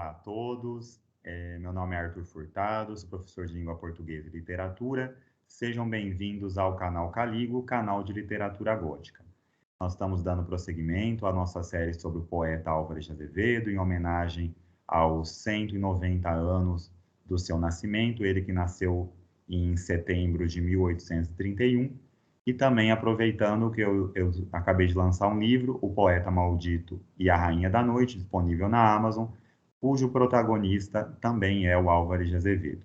Olá a todos, meu nome é Arthur Furtado, sou professor de língua portuguesa e literatura. Sejam bem-vindos ao canal Caligo, canal de literatura gótica. Nós estamos dando prosseguimento à nossa série sobre o poeta Álvares de Azevedo, em homenagem aos 190 anos do seu nascimento, ele que nasceu em setembro de 1831, e também aproveitando que eu acabei de lançar um livro, O Poeta Maldito e a Rainha da Noite, disponível na Amazon, cujo protagonista também é o Álvares de Azevedo.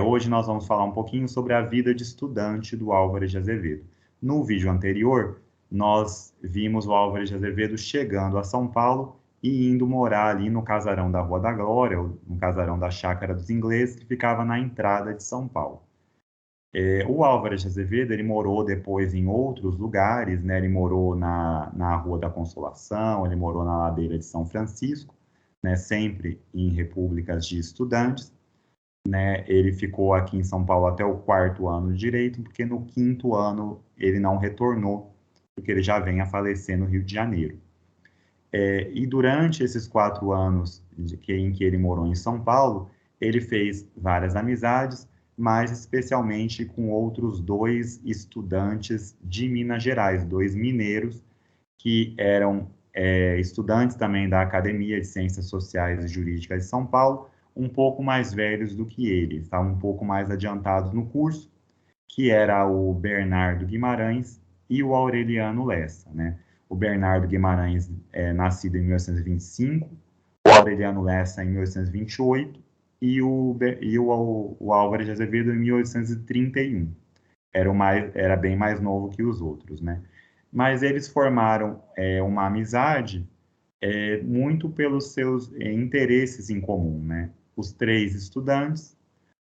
Hoje nós vamos falar um pouquinho sobre a vida de estudante do Álvares de Azevedo. No vídeo anterior, nós vimos o Álvares de Azevedo chegando a São Paulo e indo morar ali no casarão da Rua da Glória, no casarão da Chácara dos Ingleses, que ficava na entrada de São Paulo. O Álvares de Azevedo, ele morou depois em outros lugares, né? Ele morou na Rua da Consolação, ele morou na Ladeira de São Francisco, né? Sempre em repúblicas de estudantes, né? Ele ficou aqui em São Paulo até o 4º ano de Direito, porque no 5º ano ele não retornou, porque ele já vem a falecer no Rio de Janeiro. E durante esses 4 anos em que ele morou em São Paulo, ele fez várias amizades, mas especialmente com outros 2 estudantes de Minas Gerais, 2 mineiros, que eram estudantes também da Academia de Ciências Sociais e Jurídicas de São Paulo, um pouco mais velhos do que ele, estavam um pouco mais adiantados no curso, que era o Bernardo Guimarães e o Aureliano Lessa, né? O Bernardo Guimarães nascido em 1925, o Aureliano Lessa em 1828 e o Álvares de Azevedo em 1831. Era bem mais novo que os outros, né? Mas eles formaram uma amizade muito pelos seus interesses em comum, né? Os 3 estudantes,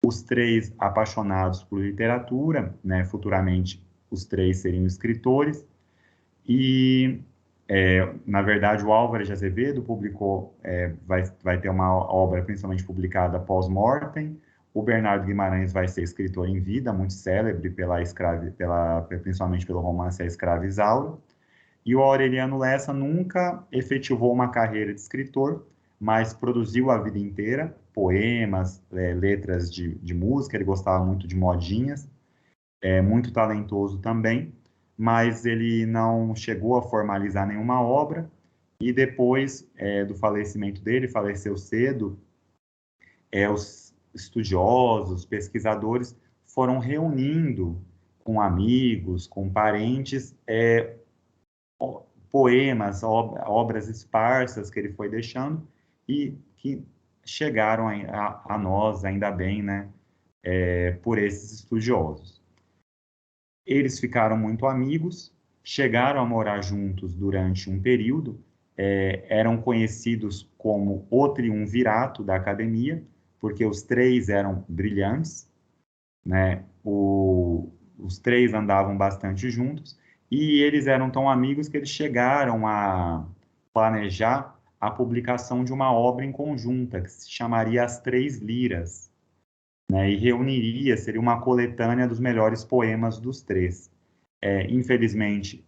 os 3 apaixonados por literatura, né? Futuramente os 3 seriam escritores, e na verdade o Álvares de Azevedo publicou, vai ter uma obra principalmente publicada pós-mortem. O Bernardo Guimarães vai ser escritor em vida, muito célebre principalmente pelo romance A Escrava Isaura. E o Aureliano Lessa nunca efetivou uma carreira de escritor, mas produziu a vida inteira poemas, letras de música. Ele gostava muito de modinhas, muito talentoso também, mas ele não chegou a formalizar nenhuma obra. E depois do falecimento dele, faleceu cedo, os estudiosos, pesquisadores foram reunindo com amigos, com parentes, poemas, obras esparsas que ele foi deixando e que chegaram a nós, ainda bem, né, por esses estudiosos. Eles ficaram muito amigos, chegaram a morar juntos durante um período, eram conhecidos como o triunvirato da academia, porque os 3 eram brilhantes, né? Os 3 andavam bastante juntos, e eles eram tão amigos que eles chegaram a planejar a publicação de uma obra em conjunta, que se chamaria As Três Liras, né? E seria uma coletânea dos melhores poemas dos 3. Infelizmente,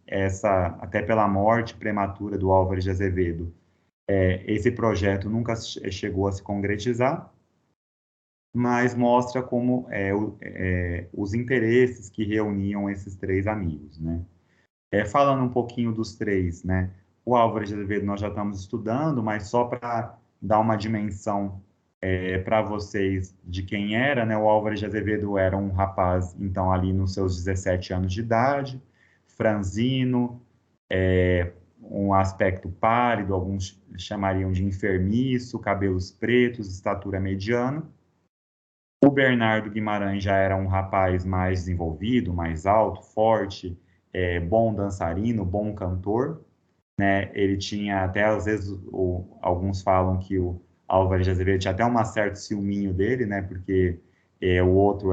até pela morte prematura do Álvares de Azevedo, esse projeto nunca chegou a se concretizar, mas mostra como os interesses que reuniam esses 3 amigos, né? Falando um pouquinho dos 3, né? O Álvares de Azevedo nós já estamos estudando, mas só para dar uma dimensão para vocês de quem era, né? O Álvares de Azevedo era um rapaz, então, ali nos seus 17 anos de idade, franzino, um aspecto pálido, alguns chamariam de enfermiço, cabelos pretos, estatura mediana. O Bernardo Guimarães já era um rapaz mais desenvolvido, mais alto, forte, bom dançarino, bom cantor, né? Ele tinha até, às vezes, alguns falam que o Álvares de Azevedo tinha até um certo ciúminho dele, né? Porque o outro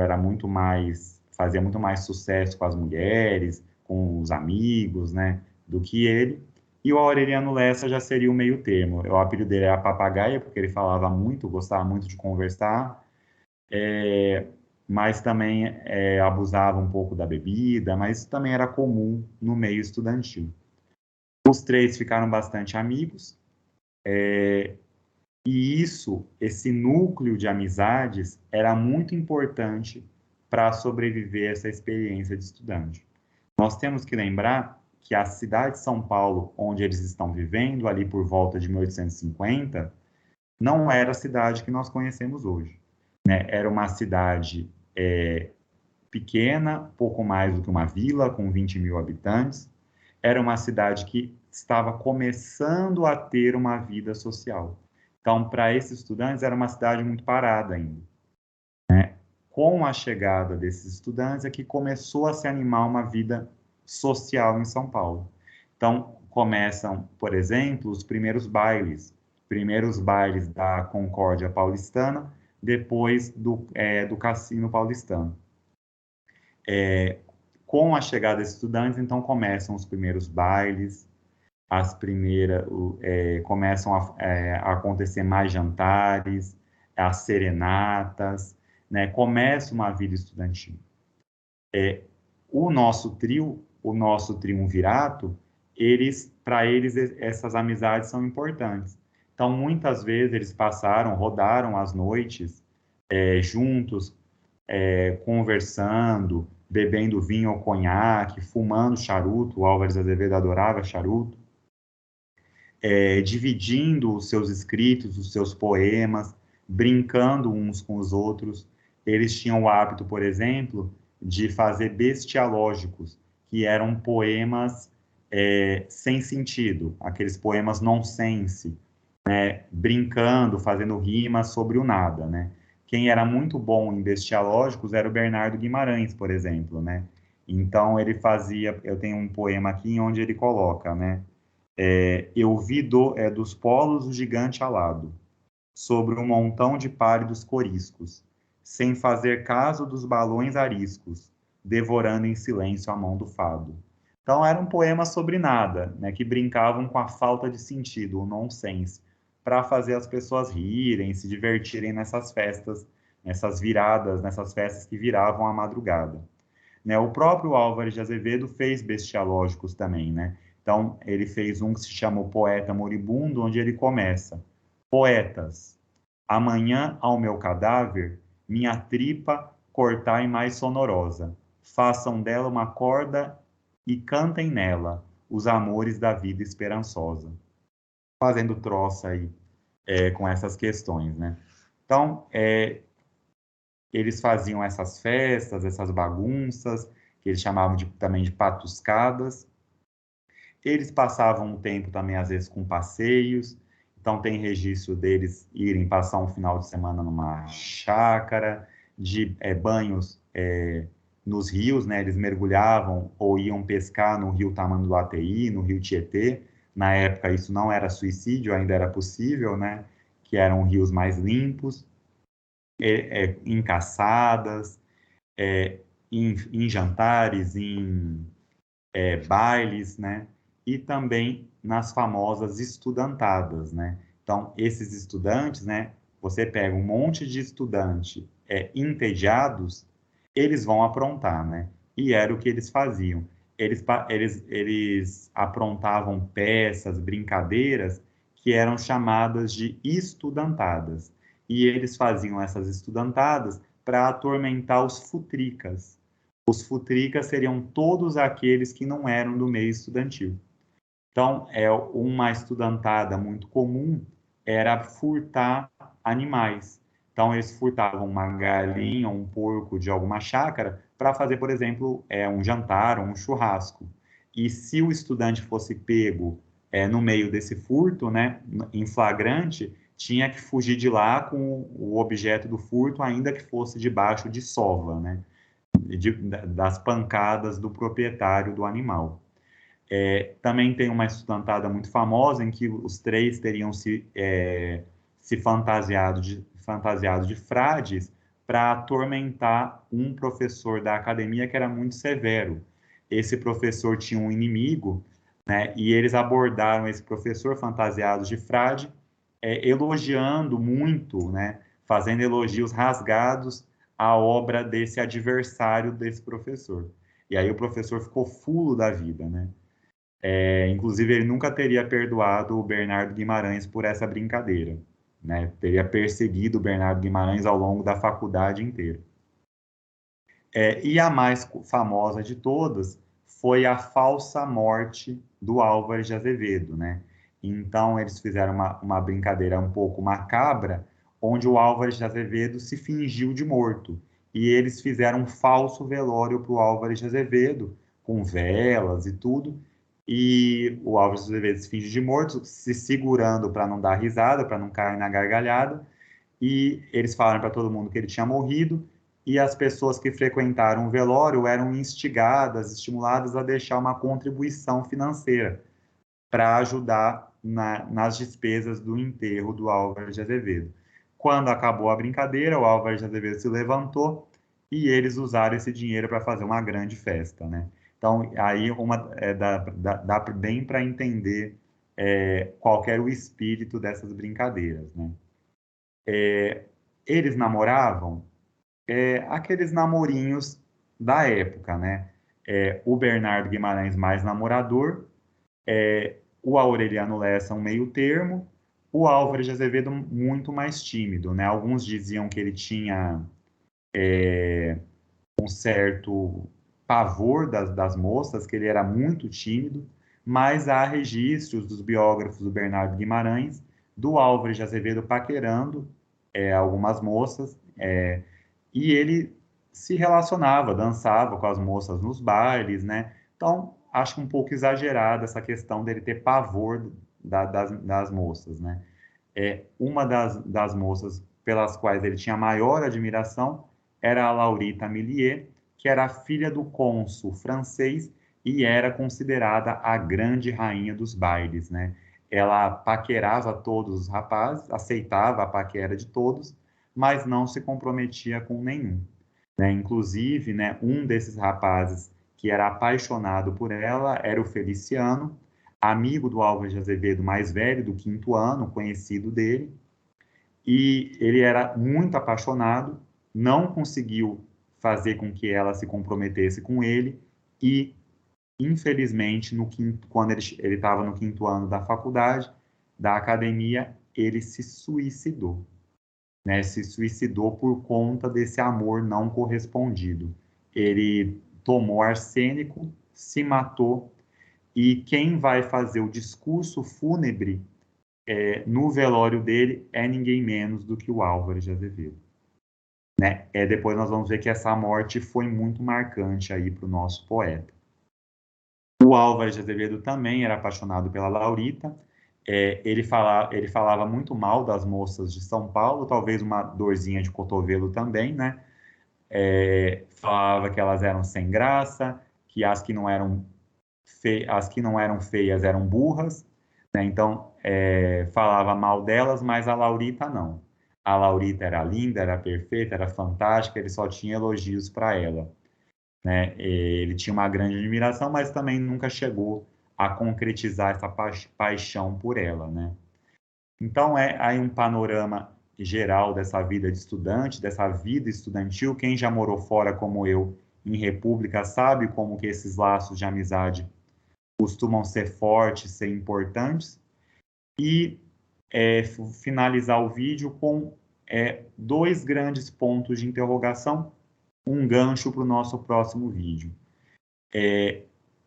fazia muito mais sucesso com as mulheres, com os amigos, né? Do que ele. E o Aureliano Lessa já seria o meio termo. O apelido dele era Papagaia, porque ele falava muito, gostava muito de conversar, mas também abusava um pouco da bebida, mas isso também era comum no meio estudantil. Os 3 ficaram bastante amigos, E isso, esse núcleo de amizades, era muito importante para sobreviver essa experiência de estudante. Nós temos que lembrar que a cidade de São Paulo, onde eles estão vivendo, ali por volta de 1850, não era a cidade que nós conhecemos hoje, né? Era uma cidade pequena, pouco mais do que uma vila, com 20 mil habitantes. Era uma cidade que estava começando a ter uma vida social. Então, para esses estudantes, era uma cidade muito parada ainda. Com a chegada desses estudantes é que começou a se animar uma vida social em São Paulo. Então, começam, por exemplo, os primeiros bailes da Concórdia Paulistana, depois do Cassino Paulistano. Com a chegada desses estudantes, então, começam os primeiros bailes, começam a acontecer mais jantares, as serenatas, né? Começa uma vida estudantil. O nosso triunvirato, para eles, essas amizades são importantes. Então, muitas vezes, eles rodaram as noites juntos, conversando, bebendo vinho ou conhaque, fumando charuto. O Álvares Azevedo adorava charuto. Dividindo os seus escritos, os seus poemas, brincando uns com os outros. Eles tinham o hábito, por exemplo, de fazer bestialógicos, que eram poemas sem sentido, aqueles poemas nonsense, né? Brincando, fazendo rimas sobre o nada, né? Quem era muito bom em bestialógicos era o Bernardo Guimarães, por exemplo, né? Então ele fazia, eu tenho um poema aqui onde ele coloca, né? Eu vi dos polos o gigante alado, sobre um montão de pálidos coriscos, sem fazer caso dos balões ariscos, devorando em silêncio a mão do fado. Então era um poema sobre nada, né, que brincavam com a falta de sentido, o nonsense, para fazer as pessoas rirem, se divertirem nessas festas, nessas viradas, nessas festas que viravam a madrugada. Né? O próprio Álvares de Azevedo fez bestialógicos também, né? Então, ele fez um que se chama O Poeta Moribundo, onde ele começa: Poetas, amanhã ao meu cadáver, minha tripa cortai mais sonorosa. Façam dela uma corda e cantem nela os amores da vida esperançosa. Fazendo troça aí com essas questões, né? Então, eles faziam essas festas, essas bagunças, que eles chamavam também de patuscadas. Eles passavam um tempo também, às vezes, com passeios. Então, tem registro deles irem passar um final de semana numa chácara, de banhos nos rios, né? Eles mergulhavam ou iam pescar no rio Tamanduateí, no rio Tietê. Na época, isso não era suicídio, ainda era possível, né? Que eram rios mais limpos. Em caçadas, em jantares, em bailes, né? E também nas famosas estudantadas, né? Então, esses estudantes, né? Você pega um monte de estudante entediados, eles vão aprontar, né? E era o que eles faziam. Eles aprontavam peças, brincadeiras que eram chamadas de estudantadas. E eles faziam essas estudantadas para atormentar os futricas. Os futricas seriam todos aqueles que não eram do meio estudantil. Então, uma estudantada muito comum era furtar animais. Então, eles furtavam uma galinha, um porco de alguma chácara para fazer, por exemplo, um jantar ou um churrasco. E se o estudante fosse pego no meio desse furto, né, em flagrante, tinha que fugir de lá com o objeto do furto, ainda que fosse debaixo de sova, né, das pancadas do proprietário do animal. Também tem uma estudantada muito famosa em que os três teriam se fantasiado de frades para atormentar um professor da academia que era muito severo. Esse professor tinha um inimigo, né, e eles abordaram esse professor fantasiado de frade, elogiando muito, né, fazendo elogios rasgados à obra desse adversário desse professor. E aí o professor ficou fulo da vida, né? Inclusive, ele nunca teria perdoado o Bernardo Guimarães por essa brincadeira. né? Teria perseguido o Bernardo Guimarães ao longo da faculdade inteira. E a mais famosa de todas foi a falsa morte do Álvares de Azevedo, né? Então, eles fizeram uma brincadeira um pouco macabra, onde o Álvares de Azevedo se fingiu de morto. E eles fizeram um falso velório para o Álvares de Azevedo, com velas e tudo. E o Álvares de Azevedo se finge de morto, se segurando para não dar risada, para não cair na gargalhada. E eles falaram para todo mundo que ele tinha morrido, e as pessoas que frequentaram o velório eram instigadas, estimuladas a deixar uma contribuição financeira para ajudar nas despesas do enterro do Álvares de Azevedo. Quando acabou a brincadeira, o Álvares de Azevedo se levantou e eles usaram esse dinheiro para fazer uma grande festa, né? Então, aí dá bem para entender qual era o espírito dessas brincadeiras, né? Eles namoravam aqueles namorinhos da época, né? O Bernardo Guimarães mais namorador, o Aureliano Lessa um meio termo, o Álvares de Azevedo muito mais tímido, né? Alguns diziam que ele tinha um certo pavor das moças, que ele era muito tímido, mas há registros dos biógrafos do Bernardo Guimarães, do Álvares de Azevedo paquerando algumas moças, e ele se relacionava, dançava com as moças nos bailes, né? Então, acho um pouco exagerada essa questão dele ter pavor das moças, né? Uma das moças pelas quais ele tinha maior admiração era a Laurita Millier, que era a filha do cônsul francês e era considerada a grande rainha dos bailes, né? Ela paquerava todos os rapazes, aceitava a paquera de todos, mas não se comprometia com nenhum, né? Inclusive, né, um desses rapazes que era apaixonado por ela era o Feliciano, amigo do Álvares de Azevedo mais velho, do 5º ano, conhecido dele, e ele era muito apaixonado, não conseguiu fazer com que ela se comprometesse com ele, e, infelizmente, quando ele estava no 5º ano da faculdade, da academia, ele se suicidou, né? Se suicidou por conta desse amor não correspondido. Ele tomou arsênico, se matou, e quem vai fazer o discurso fúnebre no velório dele é ninguém menos do que o Álvares de Azevedo, né? Depois nós vamos ver que essa morte foi muito marcante aí para o nosso poeta. O Álvares de Azevedo também era apaixonado pela Laurita. Ele falava muito mal das moças de São Paulo, talvez uma dorzinha de cotovelo também, né? Falava que elas eram sem graça, que as que não eram feias eram burras, né? Então, falava mal delas, mas a Laurita não. A Laurita era linda, era perfeita, era fantástica, ele só tinha elogios para ela, né? Ele tinha uma grande admiração, mas também nunca chegou a concretizar essa paixão por ela, né? Então, aí um panorama geral dessa vida de estudante, dessa vida estudantil. Quem já morou fora, como eu, em república, sabe como que esses laços de amizade costumam ser fortes, ser importantes. E finalizar o vídeo com 2 grandes pontos de interrogação, um gancho para o nosso próximo vídeo.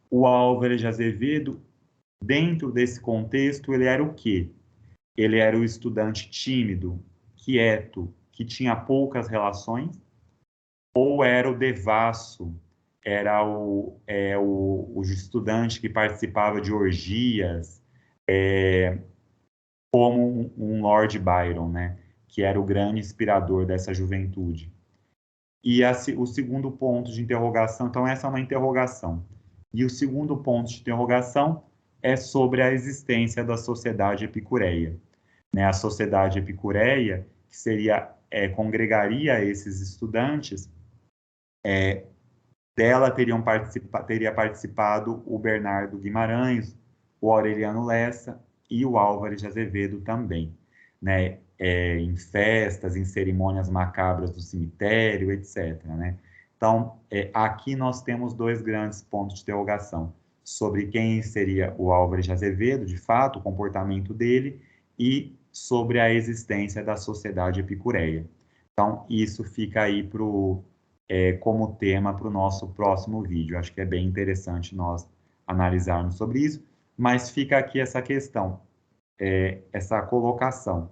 O Álvares de Azevedo, dentro desse contexto, ele era o quê? Ele era o estudante tímido, quieto, que tinha poucas relações, ou era o devasso, era o estudante que participava de orgias, como um Lord Byron, né? Que era o grande inspirador dessa juventude. E o segundo ponto de interrogação, então essa é uma interrogação. E o segundo ponto de interrogação é sobre a existência da sociedade epicureia, né? A sociedade epicureia, que congregaria esses estudantes, dela teria participado o Bernardo Guimarães, o Aureliano Lessa e o Álvares de Azevedo também, né? Em festas, em cerimônias macabras do cemitério, etc., né? Então, aqui nós temos 2 grandes pontos de interrogação sobre quem seria o Álvares de Azevedo, de fato, o comportamento dele, e sobre a existência da sociedade epicureia. Então, isso fica aí como tema para o nosso próximo vídeo. Acho que é bem interessante nós analisarmos sobre isso, mas fica aqui essa questão, essa colocação.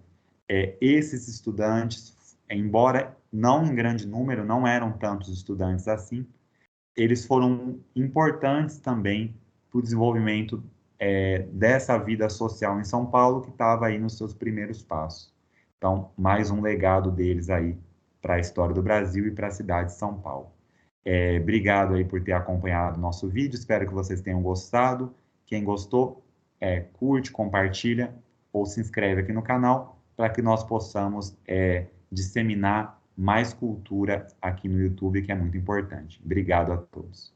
Esses estudantes, embora não em grande número, não eram tantos estudantes assim, eles foram importantes também para o desenvolvimento dessa vida social em São Paulo, que estava aí nos seus primeiros passos. Então, mais um legado deles aí para a história do Brasil e para a cidade de São Paulo. Obrigado aí por ter acompanhado o nosso vídeo, espero que vocês tenham gostado. Quem gostou, curte, compartilha ou se inscreve aqui no canal para que nós possamos disseminar mais cultura aqui no YouTube, que é muito importante. Obrigado a todos.